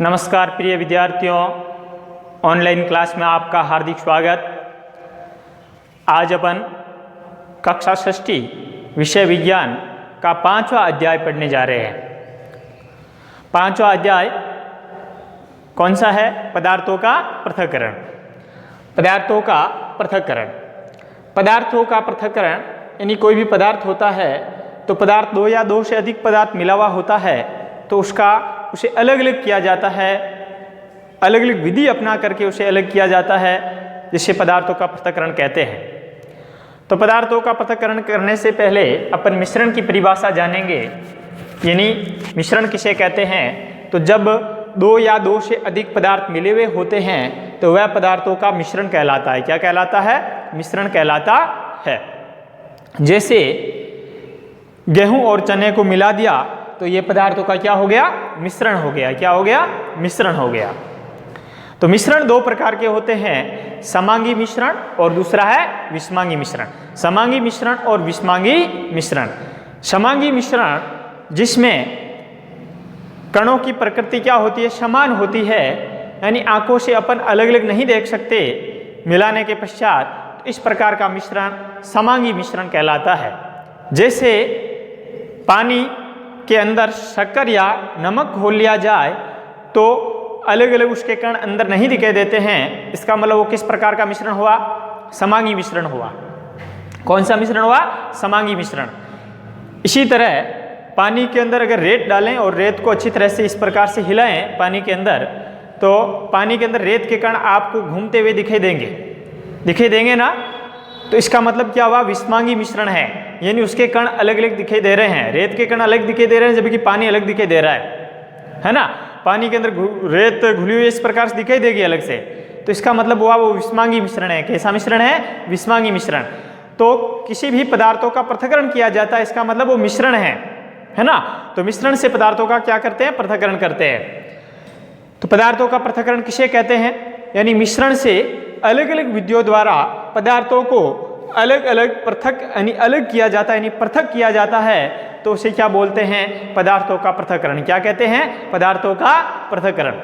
नमस्कार प्रिय विद्यार्थियों, ऑनलाइन क्लास में आपका हार्दिक स्वागत। आज अपन कक्षा षष्ठी विषय विज्ञान का 5वां अध्याय पढ़ने जा रहे हैं। 5वां अध्याय कौन सा है? पदार्थों का पृथक्करण। पदार्थों का पृथक्करण। पदार्थों का पृथक्करण यानी कोई भी पदार्थ होता है तो पदार्थ दो या दो से अधिक पदार्थ मिला हुआ होता है तो उसे अलग अलग किया जाता है, अलग अलग विधि अपना करके उसे अलग किया जाता है, जिसे पदार्थों का पृथक्करण कहते हैं। तो पदार्थों का पृथक्करण करने से पहले अपन मिश्रण की परिभाषा जानेंगे, यानी मिश्रण किसे कहते हैं। तो जब दो या दो से अधिक पदार्थ मिले हुए होते हैं तो वह पदार्थों का मिश्रण कहलाता है। क्या कहलाता है? मिश्रण कहलाता है। जैसे गेहूं और चने को मिला दिया तो ये पदार्थों का क्या हो गया? मिश्रण हो गया। क्या हो गया? मिश्रण हो गया। तो मिश्रण दो प्रकार के होते हैं, समांगी मिश्रण और दूसरा है विषमांगी मिश्रण। समांगी मिश्रण और विषमांगी मिश्रण। समांगी मिश्रण जिसमें कणों की प्रकृति क्या होती है? समान होती है, यानी आंखों से अपन अलग अलग नहीं देख सकते मिलाने के पश्चात, तो इस प्रकार का मिश्रण समांगी मिश्रण कहलाता है। जैसे पानी के अंदर शक्कर या नमक घोल लिया जाए तो अलग अलग उसके कण अंदर नहीं दिखाई देते हैं, इसका मतलब वो किस प्रकार का मिश्रण हुआ? समांगी मिश्रण हुआ। कौन सा मिश्रण हुआ? समांगी मिश्रण। इसी तरह पानी के अंदर अगर रेत डालें और रेत को अच्छी तरह से इस प्रकार से हिलाएं पानी के अंदर, तो पानी के अंदर रेत के कण आपको घूमते हुए दिखाई देंगे ना। तो इसका मतलब क्या हुआ? विषमांगी मिश्रण है, यानी उसके कण अलग अलग दिखाई दे रहे हैं। रेत के कण अलग दिखाई दे रहे हैं जबकि पानी अलग दिखाई दे रहा है ना। पानी के अंदर रेत घुली हुई इस प्रकार से दिखाई देगी अलग से, तो इसका मतलब हुआ वो विषमांगी मिश्रण है। कैसा मिश्रण है? विषमांगी मिश्रण। तो किसी भी पदार्थों का पृथक्करण किया जाता है, इसका मतलब वो मिश्रण है ना। तो मिश्रण से पदार्थों का क्या करते हैं? पृथक्करण करते हैं। तो पदार्थों का पृथक्करण किसे कहते हैं? यानी मिश्रण से अलग अलग विधियों द्वारा पदार्थों को अलग अलग पृथक यानी अलग किया जाता है, यानी पृथक किया जाता है, तो उसे क्या बोलते हैं? पदार्थों का पृथक्करण। क्या कहते हैं? पदार्थों का पृथक्करण।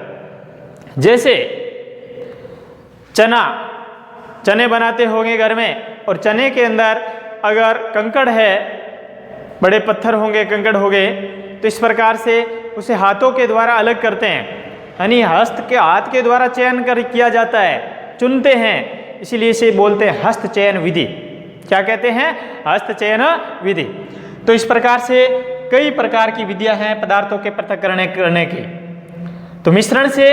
जैसे चने बनाते होंगे घर में, और चने के अंदर अगर कंकड़ है, बड़े पत्थर होंगे, कंकड़ हो गए, तो इस प्रकार से उसे हाथों के द्वारा अलग करते हैं, यानी हाथ के द्वारा चयन किया जाता है, चुनते हैं, इसीलिए इसे बोलते हैं हस्त चयन विधि। क्या कहते हैं? हस्त चयन विधि। तो इस प्रकार से कई प्रकार की विधियां हैं पदार्थों के पृथक्करण करने की। तो मिश्रण से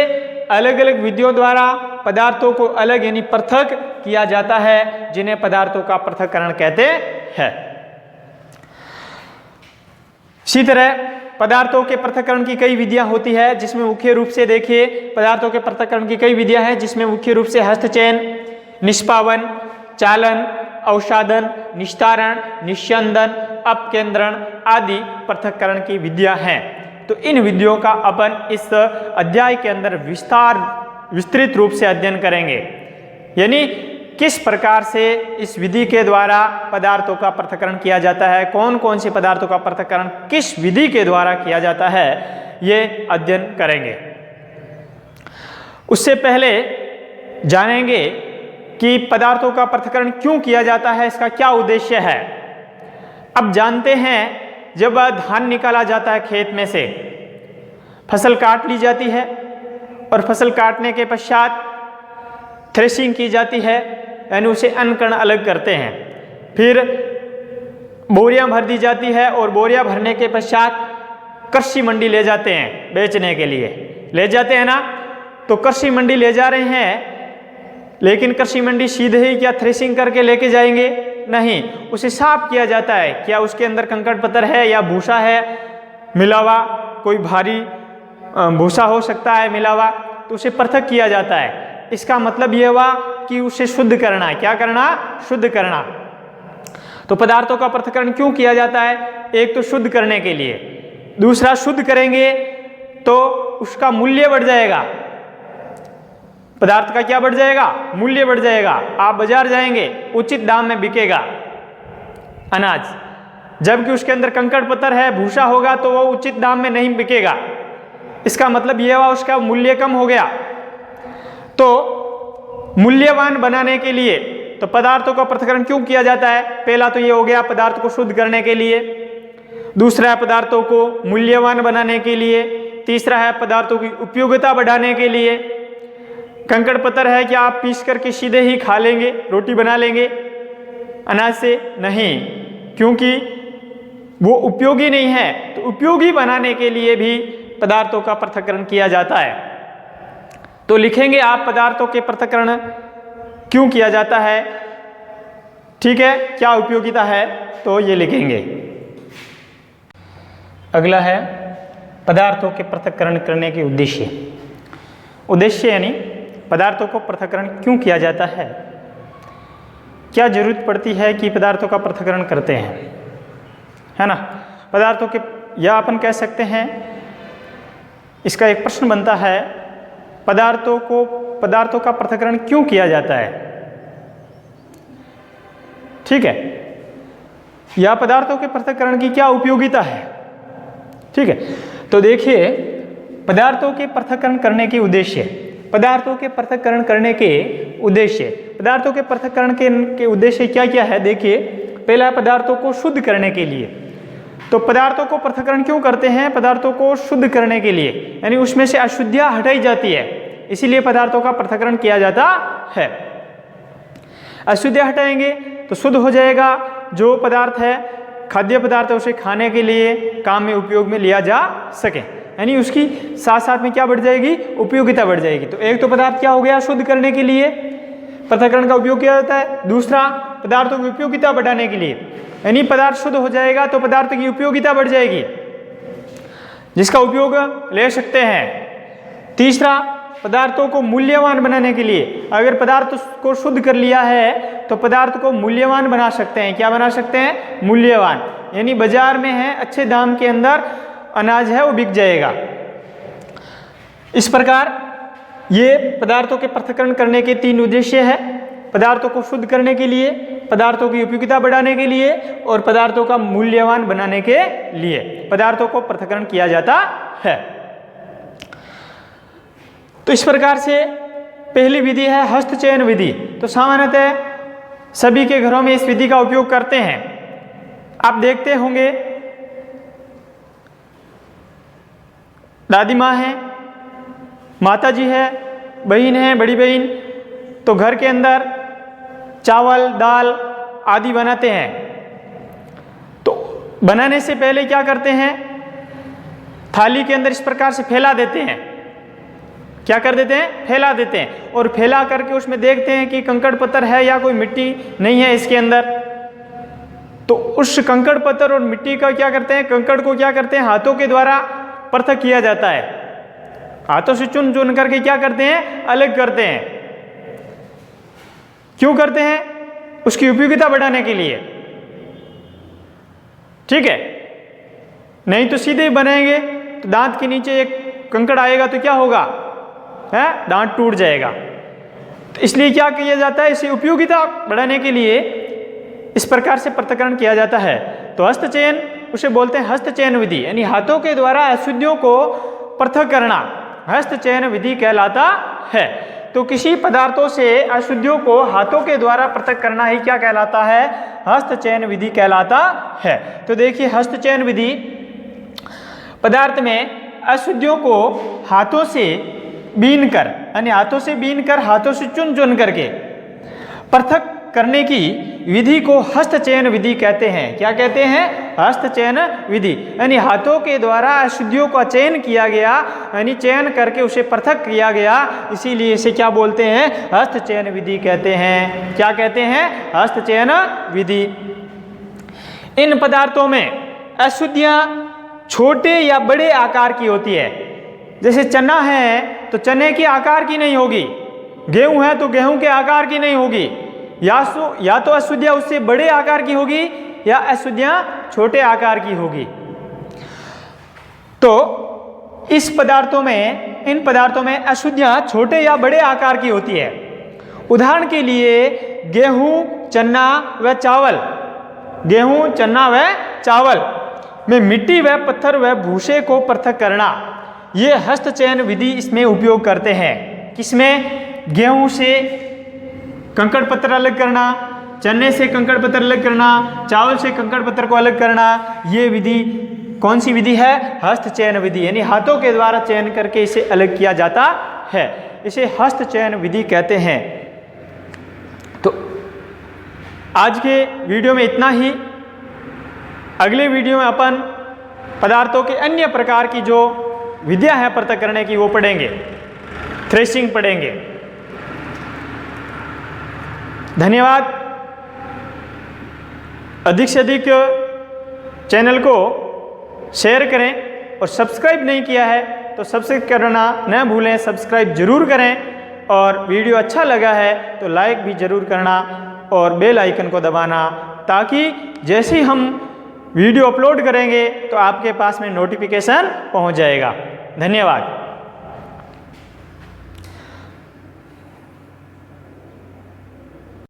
अलग अलग विधियों द्वारा पदार्थों को अलग यानी पृथक किया जाता है, जिन्हें पदार्थों का पृथक्करण कहते हैं। इसी तरह पदार्थों के पृथक्करण की कई विधियां होती है, जिसमें मुख्य रूप से देखिए पदार्थों के पृथक्करण की कई विधियां हैं, जिसमें मुख्य रूप से हस्तचयन, निष्पावन, चालन, अवसादन, निस्तारण, निस्यंदन, अपकेंद्रण आदि पृथक्करण की विधियां हैं। तो इन विधियों का अपन इस अध्याय के अंदर विस्तृत रूप से अध्ययन करेंगे, यानी किस प्रकार से इस विधि के द्वारा पदार्थों का पृथक्करण किया जाता है, कौन कौन से पदार्थों का पृथक्करण किस विधि के द्वारा किया जाता है, ये अध्ययन करेंगे। उससे पहले जानेंगे कि पदार्थों का पृथक्करण क्यों किया जाता है, इसका क्या उद्देश्य है। अब जानते हैं, जब धान निकाला जाता है खेत में से, फसल काट ली जाती है और फसल काटने के पश्चात थ्रेशिंग की जाती है, यानी उसे अन्न कण अलग करते हैं। फिर बोरियां भर दी जाती है और बोरियां भरने के पश्चात कृषि मंडी ले जाते हैं, बेचने के लिए ले जाते हैं ना। तो कृषि मंडी ले जा रहे हैं, लेकिन कृषि मंडी सीधे ही क्या थ्रेशिंग करके लेके जाएंगे? नहीं, उसे साफ किया जाता है। क्या उसके अंदर कंकड़ पत्थर है या भूसा है मिला हुआ, कोई भारी भूसा हो सकता है मिला हुआ, तो उसे पृथक किया जाता है। इसका मतलब यह हुआ कि उसे शुद्ध करना है। क्या करना? शुद्ध करना। तो पदार्थों का पृथक्करण क्यों किया जाता है? एक तो शुद्ध करने के लिए, दूसरा शुद्ध करेंगे तो उसका मूल्य बढ़ जाएगा। पदार्थ का क्या बढ़ जाएगा? मूल्य बढ़ जाएगा। आप बाजार जाएंगे, उचित दाम में बिकेगा अनाज, जबकि उसके अंदर कंकड़ पत्थर है, भूसा होगा, तो वो उचित दाम में नहीं बिकेगा। इसका मतलब यह हुआ उसका मूल्य कम हो गया। तो मूल्यवान बनाने के लिए तो पदार्थों का पृथक्करण क्यों किया जाता है? पहला तो ये हो गया पदार्थ को शुद्ध करने के लिए, दूसरा है पदार्थों को मूल्यवान बनाने के लिए, तीसरा है पदार्थों की उपयोगिता बढ़ाने के लिए। कंकड़ पत्थर है कि आप पीस करके सीधे ही खा लेंगे, रोटी बना लेंगे अनाज से? नहीं, क्योंकि वो उपयोगी नहीं है। तो उपयोगी बनाने के लिए भी पदार्थों का पृथक्करण किया जाता है। तो लिखेंगे आप पदार्थों के पृथक्करण क्यों किया जाता है, ठीक है, क्या उपयोगिता है, तो ये लिखेंगे। अगला है पदार्थों के पृथक्करण करने के उद्देश्य। उद्देश्य यानी पदार्थों को पृथक्करण क्यों किया जाता है, क्या जरूरत पड़ती है कि पदार्थों का पृथक्करण करते हैं, है ना। पदार्थों के, या अपन कह सकते हैं, इसका एक प्रश्न बनता है, पदार्थों का पृथक्करण क्यों किया जाता है, ठीक है, या पदार्थों के पृथक्करण की क्या उपयोगिता है, ठीक है। तो देखिए पदार्थों के पृथक्करण करने के उद्देश्य, पदार्थों के पृथक्करण करने के उद्देश्य, पदार्थों के पृथक्करण के उद्देश्य क्या क्या है। देखिए पहला है पदार्थों को शुद्ध करने के लिए। तो पदार्थों को पृथक्करण क्यों करते हैं? पदार्थों को शुद्ध करने के लिए, यानी उसमें से अशुद्धियां हटाई जाती है, इसीलिए पदार्थों का पृथक्करण किया जाता है। अशुद्धियां हटाएंगे तो शुद्ध हो जाएगा, जो पदार्थ है खाद्य पदार्थ है उसे खाने के लिए काम में उपयोग में लिया जा सके, यानी उसकी साथ साथ में क्या बढ़ जाएगी, उपयोगिता बढ़ जाएगी। तो एक तो पदार्थ क्या हो गया, शुद्ध करने के लिए पृथक्करण का उपयोग किया जाता है, दूसरा पदार्थों की उपयोगिता बढ़ाने के लिए, यानी पदार्थ शुद्ध हो जाएगा तो पदार्थ की उपयोगिता बढ़ जाएगी, जिसका उपयोग ले सकते हैं। तीसरा पदार्थों को मूल्यवान बनाने के लिए, अगर पदार्थ को शुद्ध कर लिया है तो पदार्थ को मूल्यवान बना सकते हैं। क्या बना सकते हैं? मूल्यवान, यानी बाजार में है अच्छे दाम के अंदर अनाज है वो बिक जाएगा। इस प्रकार ये पदार्थों के पृथक्करण करने के 3 उद्देश्य है, पदार्थों को शुद्ध करने के लिए, पदार्थों की उपयोगिता बढ़ाने के लिए और पदार्थों का मूल्यवान बनाने के लिए पदार्थों को पृथक्करण किया जाता है। तो इस प्रकार से पहली विधि है हस्तचयन विधि। तो सामान्यतः सभी के घरों में इस विधि का उपयोग करते हैं। आप देखते होंगे दादी माँ है, माता जी है, बहन है, बड़ी बहन, तो घर के अंदर चावल दाल आदि बनाते हैं। तो बनाने से पहले क्या करते हैं, थाली के अंदर इस प्रकार से फैला देते हैं। क्या कर देते हैं? फैला देते हैं, और फैला करके उसमें देखते हैं कि कंकड़ पत्थर है या कोई मिट्टी नहीं है इसके अंदर। तो उस कंकड़ पत्थर और मिट्टी का क्या करते हैं, कंकड़ को क्या करते हैं, हाथों के द्वारा पृथक किया जाता है। हाथों से चुन चुन करके क्या करते हैं, अलग करते हैं। क्यों करते हैं? उसकी उपयोगिता बढ़ाने के लिए, ठीक है। नहीं तो सीधे ही बनाएंगे तो दांत के नीचे एक कंकड़ आएगा तो क्या होगा, है, दांत टूट जाएगा। तो इसलिए क्या किया जाता है, इसी उपयोगिता बढ़ाने के लिए इस प्रकार से पृथक्करण किया जाता है। तो हस्तचयन उसे बोलते हैं हस्तचयन विधि, यानी हाथों के द्वारा अशुद्धियों को पृथक करना हस्तचयन विधि कहलाता है। तो किसी पदार्थों से अशुद्धियों को हाथों के द्वारा पृथक करना ही क्या कहलाता है, हस्तचयन विधि कहलाता है। तो देखिए हस्तचयन विधि पदार्थ में अशुद्धियों को हाथों से बीन कर, यानी हाथों से बीन कर, हाथों से चुन चुन करके पृथक करने की विधि को हस्तचयन विधि कहते हैं। क्या कहते हैं? हस्तचयन विधि, यानी हाथों के द्वारा अशुद्धियों का चयन किया गया, यानी चयन करके उसे पृथक किया गया, इसीलिए इसे क्या बोलते हैं, हस्तचयन विधि कहते हैं। क्या कहते हैं? हस्तचयन विधि। इन पदार्थों में अशुद्धियां छोटे या बड़े आकार की होती है। जैसे चना है तो चने के आकार की नहीं होगी, गेहूं है तो गेहूं के आकार की नहीं होगी, या तो अशुद्धियां उससे बड़े आकार की होगी या अशुद्धियां छोटे आकार की होगी। तो इन पदार्थों में अशुद्धियां छोटे या बड़े आकार की होती है। उदाहरण के लिए गेहूं, चना व चावल में मिट्टी व पत्थर व भूसे को पृथक करना, ये हस्त चयन विधि इसमें उपयोग करते हैं। किसमें? गेहूं से कंकड़ पत्थर अलग करना, चने से कंकड़ पत्थर अलग करना, चावल से कंकड़ पत्थर को अलग करना। ये विधि कौन सी विधि है? हस्त चयन विधि, यानी हाथों के द्वारा चयन करके इसे अलग किया जाता है। इसे हस्त चयन विधि कहते हैं। तो आज के वीडियो में इतना ही। अगले वीडियो में अपन पदार्थों के अन्य प्रकार की जो विधियां हैं पृथक करने की वो पढ़ेंगे, थ्रेशिंग पढ़ेंगे। धन्यवाद। अधिक से अधिक चैनल को शेयर करें और सब्सक्राइब नहीं किया है तो सब्सक्राइब करना न भूलें, सब्सक्राइब जरूर करें। और वीडियो अच्छा लगा है तो लाइक भी जरूर करना और बेल आइकन को दबाना, ताकि जैसे ही हम वीडियो अपलोड करेंगे तो आपके पास में नोटिफिकेशन पहुंच जाएगा। धन्यवाद।